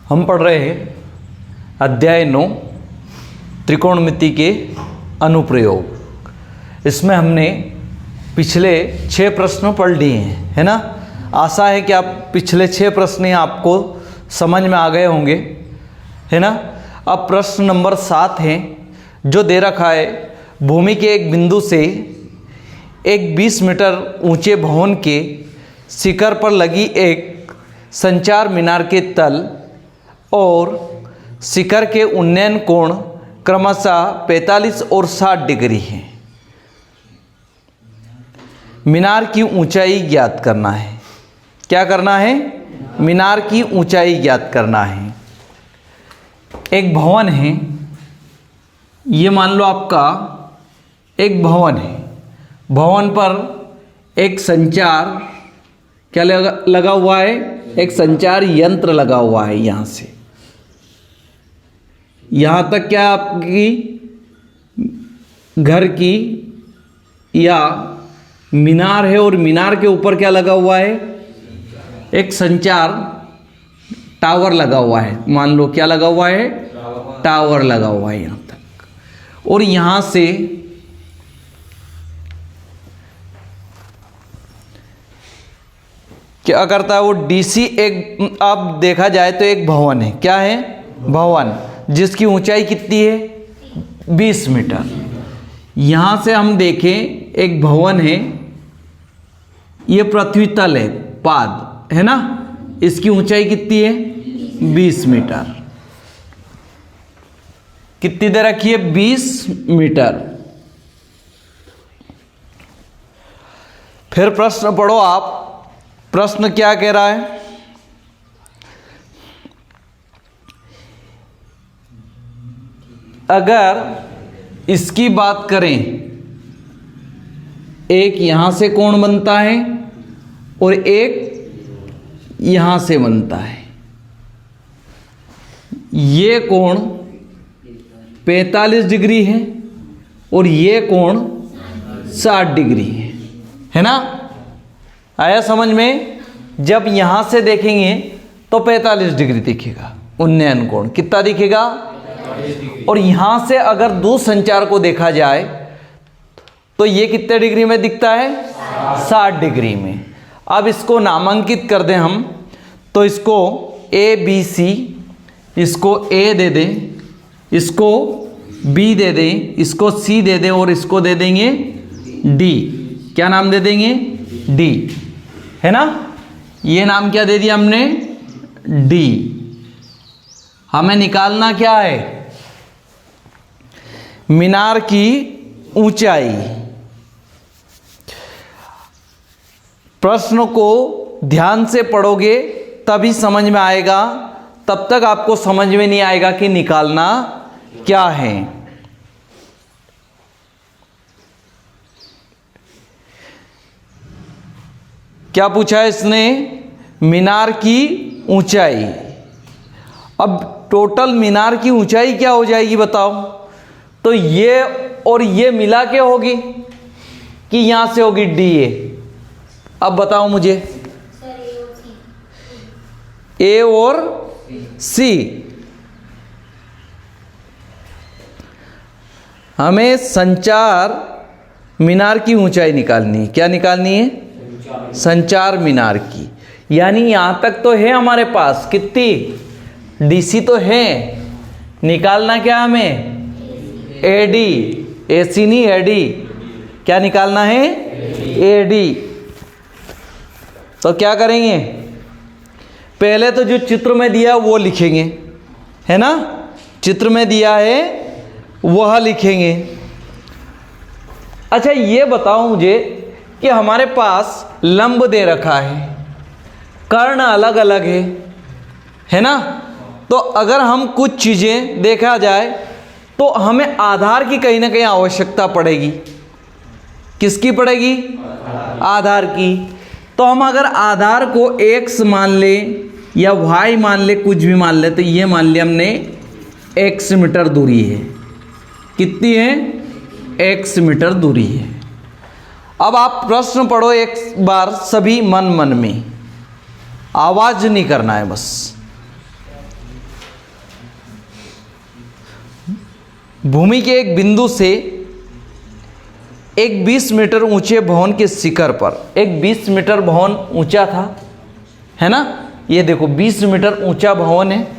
हम पढ़ रहे हैं अध्याय 9 त्रिकोणमिति के अनुप्रयोग। इसमें हमने पिछले 6 प्रश्न पढ़ लिए हैं, है ना। आशा है कि आप पिछले 6 प्रश्न आपको समझ में आ गए होंगे, है ना। अब प्रश्न नंबर 7 है जो दे रखा है, भूमि के एक बिंदु से एक 20 मीटर ऊंचे भवन के शिखर पर लगी एक संचार मीनार के तल और शिखर के उन्नयन कोण क्रमशः 45 और 60 डिग्री है। मीनार की ऊंचाई ज्ञात करना है। क्या करना है? मीनार की ऊंचाई ज्ञात करना है। एक भवन है, ये मान लो आपका एक भवन है। भवन पर एक संचार क्या लगा हुआ है? एक संचार यंत्र लगा हुआ है। यहाँ से यहाँ तक क्या आपकी घर की या मीनार है, और मीनार के ऊपर क्या लगा हुआ है? एक संचार टावर लगा हुआ है। मान लो क्या लगा हुआ है? टावर लगा हुआ है यहाँ तक। और यहाँ से क्या करता है वो डीसी, एक आप देखा जाए तो एक भवन है। क्या है? भवन, जिसकी ऊंचाई कितनी है? 20 मीटर। यहाँ से हम देखें एक भवन है, ये पृथ्वी तल है, पाद है ना। इसकी ऊंचाई कितनी है? 20 मीटर। कितनी दे रखी है? 20 मीटर। फिर प्रश्न पढ़ो आप। प्रश्न क्या कह रहा है? अगर इसकी बात करें, एक यहां से कोण बनता है और एक यहां से बनता है। ये कोण 45 डिग्री है और ये कोण 60 डिग्री है ना। आया समझ में? जब यहां से देखेंगे तो 45 डिग्री दिखेगा उन्नयन कोण। कितना दिखेगा? और यहां से अगर दूरसंचार को देखा जाए तो ये कितने डिग्री में दिखता है? 60 डिग्री में। अब इसको नामांकित कर दें हम, तो इसको ए बी सी, इसको ए दे दें, इसको बी दे दें, इसको सी दे दें और इसको दे देंगे डी। क्या नाम दे देंगे? डी, है ना। ये नाम क्या दे दिया हमने? डी। हमें निकालना क्या है? मीनार की ऊंचाई। प्रश्न को ध्यान से पढ़ोगे तभी समझ में आएगा, तब तक आपको समझ में नहीं आएगा कि निकालना क्या है। क्या पूछा है इसने? मीनार की ऊंचाई। अब टोटल मीनार की ऊंचाई क्या हो जाएगी बताओ? तो ये और ये मिला के होगी कि यहां से होगी डी ए? अब बताओ मुझे। ए और सी। हमें संचार मीनार की ऊंचाई निकालनी है। क्या निकालनी है? संचार मीनार की। यानी यहां तक तो है हमारे पास, कितनी? डीसी तो है। निकालना क्या हमें? एडी। एसी नहीं, एडी। क्या निकालना है? एडी। तो क्या करेंगे? पहले तो जो चित्र में दिया वो लिखेंगे, है ना। चित्र में दिया है वह लिखेंगे। अच्छा ये बताओ मुझे कि हमारे पास लंब दे रखा है, कर्ण अलग अलग है ना। तो अगर हम कुछ चीजें देखा जाए तो हमें आधार की कहीं ना कहीं आवश्यकता पड़ेगी। किसकी पड़ेगी? आधार की। तो हम अगर आधार को x मान ले या y मान ले, कुछ भी मान ले, तो ये मान लिया हमने x मीटर दूरी है। कितनी है? x मीटर दूरी है। अब आप प्रश्न पढ़ो एक बार सभी मन मन में, आवाज नहीं करना है बस। भूमि के एक बिंदु से एक 20 मीटर ऊंचे भवन के शिखर पर, एक 20 मीटर भवन ऊंचा था, है ना। ये देखो 20 मीटर ऊंचा भवन है।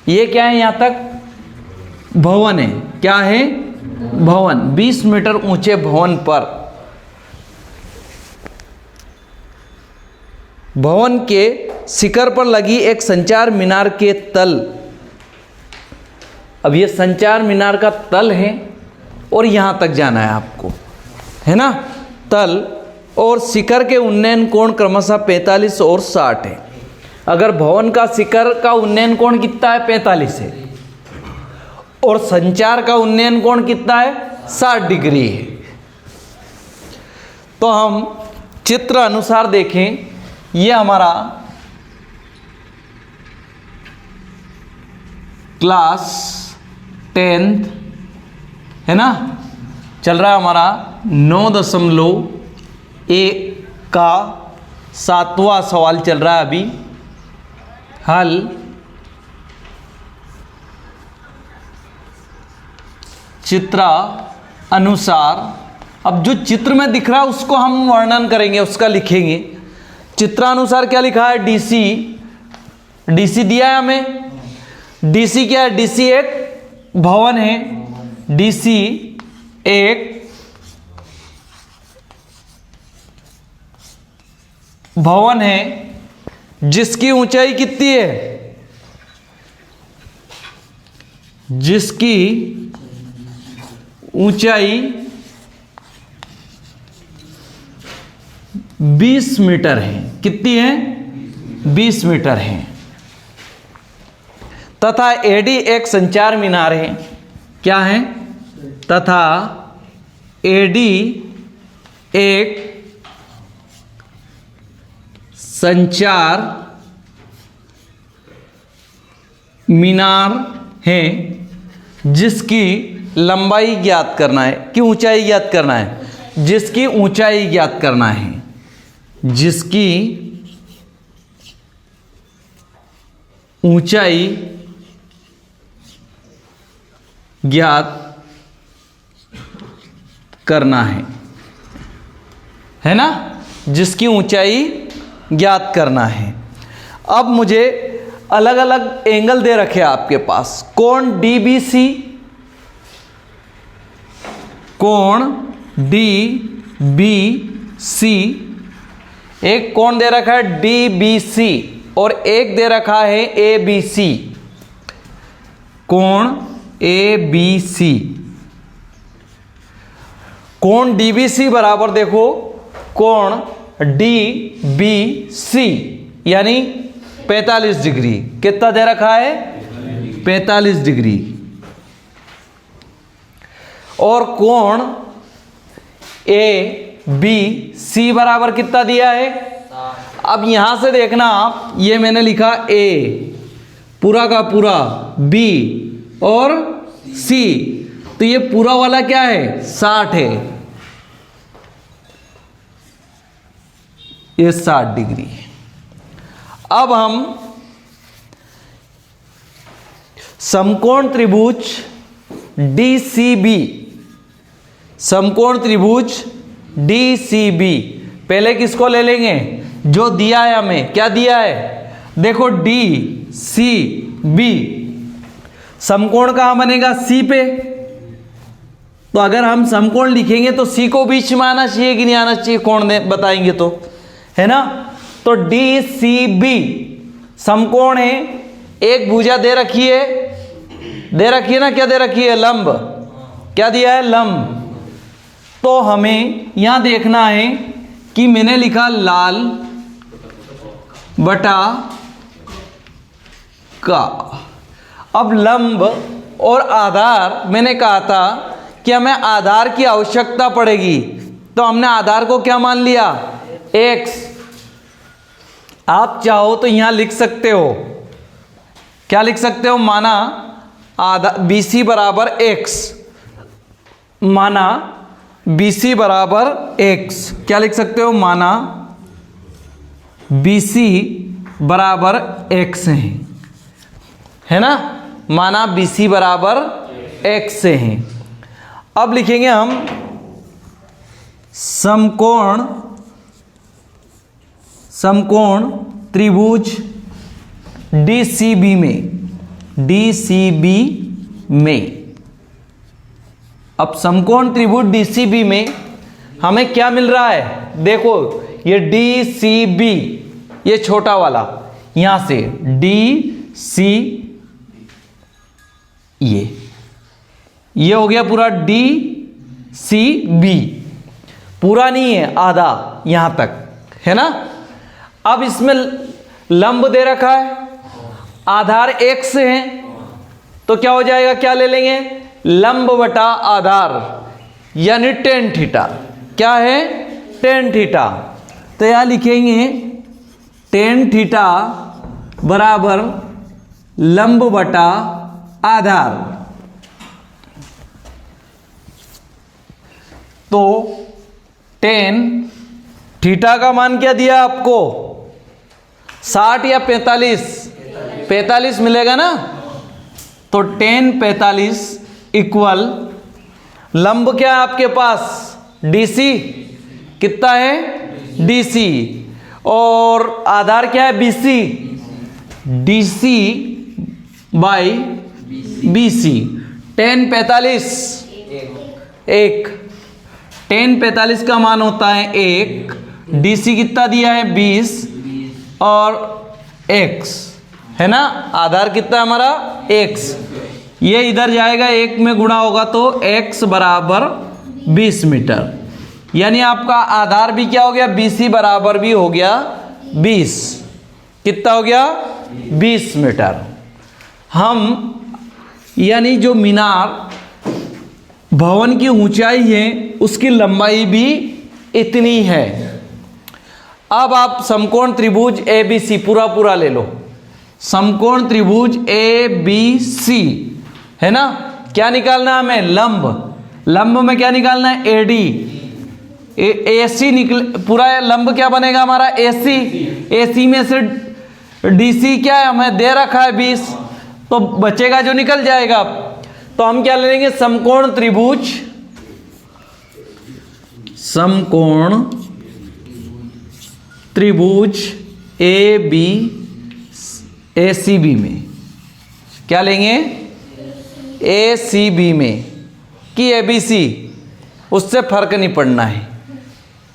ये क्या है, यहाँ तक भवन है। क्या है, भवन। 20 मीटर ऊंचे भवन पर, भवन के शिखर पर लगी एक संचार मीनार के तल। अब ये संचार मीनार का तल है और यहां तक जाना है आपको, है ना। तल और शिखर के उन्नयन कोण क्रमशः 45 और 60 है। अगर भवन का शिखर का उन्नयन कोण कितना है, 45 है, और संचार का उन्नयन कोण कितना है, 60 डिग्री है। तो हम चित्र अनुसार देखें, ये हमारा क्लास 10th है ना, चल रहा है हमारा 9.1 का 7वां सवाल चल रहा है अभी। हल चित्र अनुसार। अब जो चित्र में दिख रहा है उसको हम वर्णन करेंगे, उसका लिखेंगे। चित्रानुसार क्या लिखा है, डीसी। डीसी दिया है हमें। डीसी क्या है, डीसी एक भवन है। डीसी एक भवन है जिसकी ऊंचाई कितनी है, जिसकी ऊंचाई 20 मीटर है। कितनी है, 20 मीटर है। तथा एडी एक संचार मीनार है। क्या है, तथा एडी एक संचार मीनार है जिसकी लंबाई ज्ञात करना है कि ऊंचाई ज्ञात करना है, जिसकी ऊंचाई ज्ञात करना है, जिसकी ऊंचाई ज्ञात करना है ना, जिसकी ऊंचाई ज्ञात करना है। अब मुझे अलग अलग एंगल दे रखे आपके पास। कोण डीबीसी, कोण डीबीसी, एक कोण दे रखा है डीबीसी और एक दे रखा है एबीसी। कोण एबीसी, कोण डीबीसी बराबर देखो कोण डीबीसी यानी 45 डिग्री। कितना दे रखा है, 45 डिग्री। और कोण ए बी सी बराबर कितना दिया है। अब यहां से देखना आप, ये मैंने लिखा ए पूरा का पूरा, बी और सी, तो ये पूरा वाला क्या है, 60 है। ये 60 डिग्री। अब हम समकोण त्रिभुज डीसीबी, समकोण त्रिभुज डीसीबी, पहले किसको ले लेंगे, जो दिया है हमें। क्या दिया है, देखो डीसीबी, समकोण कहां बनेगा, सी पे। तो अगर हम समकोण लिखेंगे तो सी को बीच में आना चाहिए कि नहीं आना चाहिए, कोण बताएंगे तो, है ना। तो डीसीबी समकोण है, एक भुजा दे रखी है, ना, क्या दे रखी है, लंब। क्या दिया है, लंब। तो हमें यहां देखना है कि मैंने लिखा लाल बटा का। अब लंब और आधार, मैंने कहा था कि हमें आधार की आवश्यकता पड़ेगी, तो हमने आधार को क्या मान लिया, x। आप चाहो तो यहां लिख सकते हो, क्या लिख सकते हो, माना BC बराबर x, माना BC बराबर x। क्या लिख सकते हो, माना BC बराबर x है ना, माना BC बराबर x से हैं। अब लिखेंगे हम समकोण त्रिभुज DCB में। अब समकोण त्रिभुज DCB में हमें क्या मिल रहा है? देखो ये DCB, ये छोटा वाला यहां से DC, ये हो गया पूरा DCB, पूरा नहीं है, आधा यहां तक है ना। अब इसमें लंब दे रखा है, आधार x है, तो क्या हो जाएगा, क्या ले लेंगे, लंब बटा आधार यानी टेन थीटा। क्या है? Tan theta. तो यहां लिखेंगे टेन थीटा बराबर लंब बटा आधार। तो टेन थीटा का मान क्या दिया आपको, 60 या 45? 45 मिलेगा ना। तो टेन 45 इक्वल लंब क्या है आपके पास, DC, कितना है DC, और आधार क्या है BC, DC by BC। Ten 45 1, ten 45 का मान होता है 1, DC कितना दिया है 20 और x है ना, आधार कितना है हमारा x। ये इधर जाएगा, 1 में गुणा होगा तो x बराबर 20 मीटर, यानी आपका आधार भी क्या हो गया, BC बराबर भी हो गया 20। कितना हो गया, 20 मीटर। हम यानी जो मीनार भवन की ऊंचाई है उसकी लंबाई भी इतनी है। अब आप समकोण त्रिभुज ABC पूरा ले लो, समकोण त्रिभुज ABC है ना। क्या निकालना है हमें, लंब में क्या निकालना है, AD, AC निकल, पूरा लंब क्या बनेगा हमारा AC में से DC क्या है हमें दे रखा है 20, तो बचेगा जो निकल जाएगा। तो हम क्या ले लेंगे, समकोण त्रिभुज ACB में क्या लेंगे, ACB में कि ABC, उससे फर्क नहीं पड़ना है।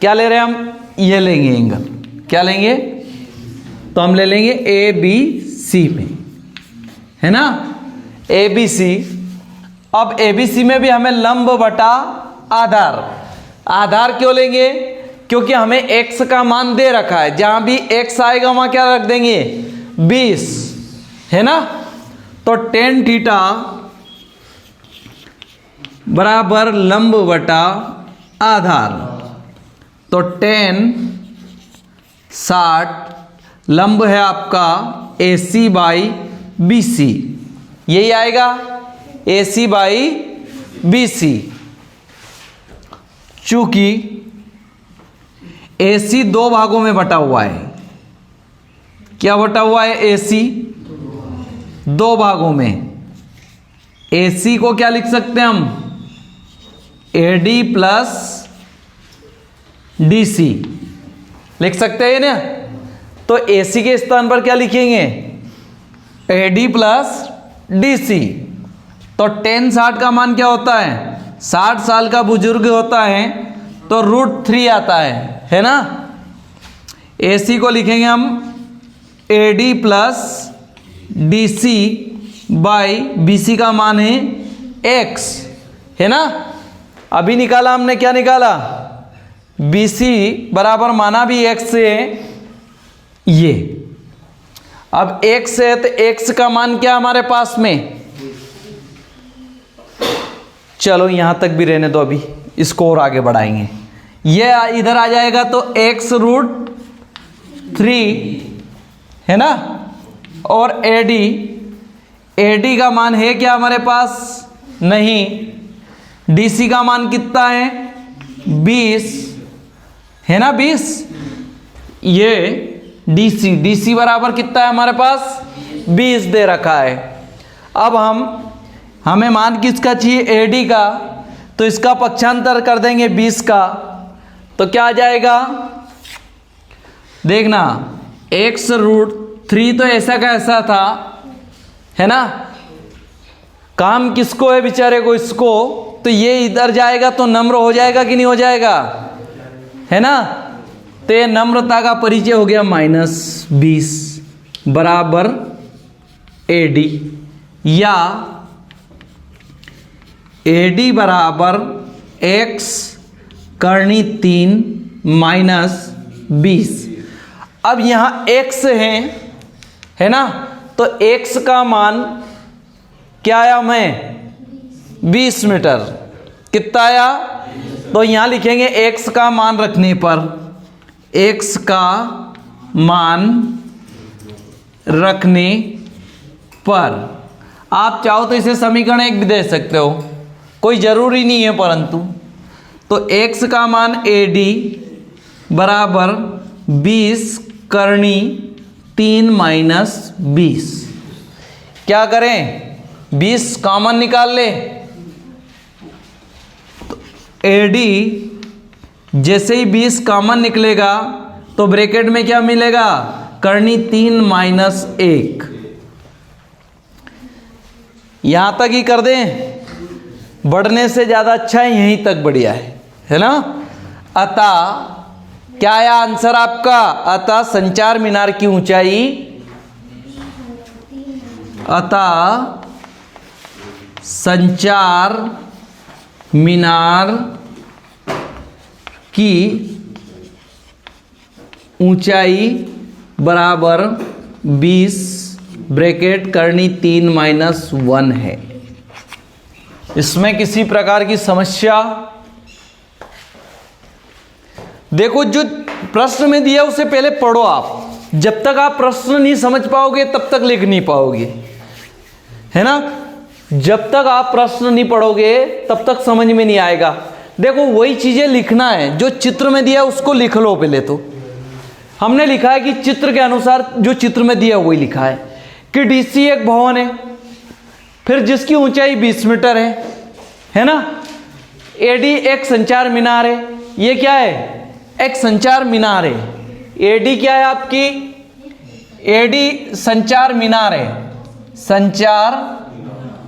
क्या ले रहे हैं हम, ये लेंगे एंगल, क्या लेंगे, तो हम ले लेंगे ABC में, है ना, ABC। अब ABC में भी हमें लंब बटा आधार क्यों लेंगे, क्योंकि हमें x का मान दे रखा है, जहां भी x आएगा वहां क्या रख देंगे 20, है ना। तो टेन थीटा बराबर लंब बटा आधार, तो टेन 60 लंब है आपका AC बाई BC, यही आएगा AC बाई BC। चूंकि AC 2 भागों में बटा हुआ है, क्या बटा हुआ है, AC 2 भागों में। AC को क्या लिख सकते हैं हम, AD प्लस DC लिख सकते हैं ना। तो AC के स्थान पर क्या लिखेंगे, AD प्लस DC। तो टेन 60 का मान क्या होता है, 60 साल का बुजुर्ग होता है तो √3 आता है ना। AC को लिखेंगे हम AD plus DC by BC का मान है x, है ना। अभी निकाला हमने, क्या निकाला, BC बराबर माना भी x से ये। अब x है तो x का मान क्या हमारे पास में, चलो यहां तक भी रहने दो, अभी इसको और आगे बढ़ाएंगे। ये इधर आ जाएगा तो x √3 है ना, और AD का मान है क्या हमारे पास, नहीं। DC का मान कितना है 20, है ना 20। ये DC बराबर कितना है हमारे पास 20 दे रखा है। अब हमें मान किसका चाहिए, AD का, तो इसका पक्षांतर कर देंगे 20 का, तो क्या आ जाएगा, देखना x√3 तो ऐसा का ऐसा था, है ना, काम किसको है बेचारे को, इसको, तो ये इधर जाएगा तो नम्र हो जाएगा कि नहीं हो जाएगा, है ना, तो ये नम्रता का परिचय हो गया -20 बराबर AD, या AD बराबर x करनी 3 - 20। अब यहाँ x है ना, तो x का मान क्या आया, हमें 20 मीटर, कितना आया, तो यहाँ लिखेंगे x का मान रखने पर, x का मान रखने पर आप चाहो तो इसे समीकरण 1 भी दे सकते हो, कोई जरूरी नहीं है, परंतु तो x का मान AD बराबर 20 करनी 3 - 20, क्या करें, 20 कॉमन निकाल ले, तो AD जैसे ही 20 कॉमन निकलेगा तो ब्रैकेट में क्या मिलेगा, करनी 3 - 1, यहां तक ही कर दें, बढ़ने से ज्यादा अच्छा है, यहीं तक बढ़िया है ना। अतः क्या आया आंसर आपका, अतः संचार मीनार की ऊंचाई, अतः संचार मीनार की ऊंचाई बराबर 20 ब्रैकेट करनी 3 - 1 है। इसमें किसी प्रकार की समस्या, देखो जो प्रश्न में दिया उसे पहले पढ़ो आप, जब तक आप प्रश्न नहीं समझ पाओगे तब तक लिख नहीं पाओगे, है ना, जब तक आप प्रश्न नहीं पढ़ोगे तब तक समझ में नहीं आएगा। देखो वही चीजें लिखना है जो चित्र में दिया उसको लिख लो पहले, तो हमने लिखा है कि चित्र के अनुसार जो चित्र में दिया वही लिखा है कि DC एक भवन है, फिर जिसकी ऊंचाई 20 मीटर है ना, AD एक संचार मीनार है, ये क्या है, एक संचार मीनार है, AD क्या है आपकी, AD संचार मीनार है, संचार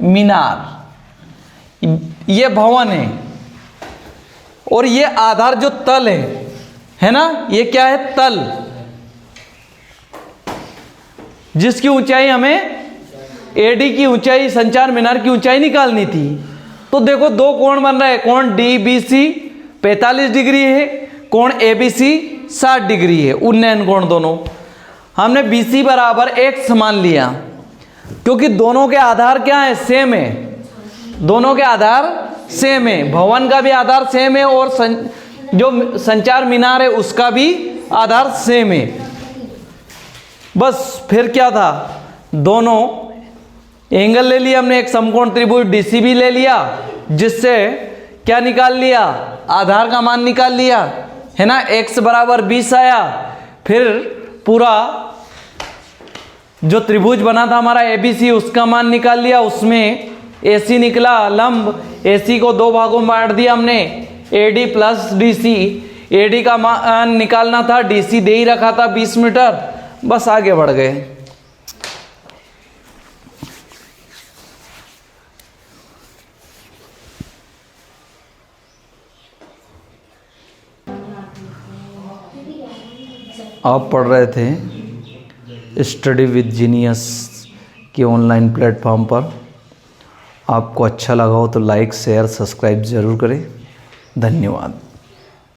मीनार, ये भवन है, और ये आधार जो तल है ना, ये क्या है, तल, जिसकी ऊंचाई हमें AD की ऊंचाई, संचार मीनार की ऊंचाई निकालनी थी। तो देखो दो कोण बन रहे हैं, कोण DBC 45 डिग्री है, कोण ABC 60 डिग्री है, उन्नयन कोण दोनों। हमने BC बराबर x मान लिया क्योंकि दोनों के आधार क्या है, सेम है, दोनों के आधार सेम है, भवन का भी आधार सेम है और जो संचार मीनार है उसका भी आधार सेम है। बस फिर क्या था, दोनों एंगल ले लिया हमने, एक समकोण त्रिभुज DC भी ले लिया, जिससे क्या निकाल लिया, आधार का मान निकाल लिया, है ना, x बराबर 20 आया। फिर पूरा जो त्रिभुज बना था हमारा ABC उसका मान निकाल लिया, उसमें AC निकला लंब, AC को दो भागों में बांट दिया हमने, AD प्लस DC, AD का मान निकालना था, DC दे ही रखा था 20 मीटर, बस आगे बढ़ गए। आप पढ़ रहे थे स्टडी विद जीनियस के ऑनलाइन प्लेटफॉर्म पर। आपको अच्छा लगा हो तो लाइक शेयर सब्सक्राइब ज़रूर करें। धन्यवाद।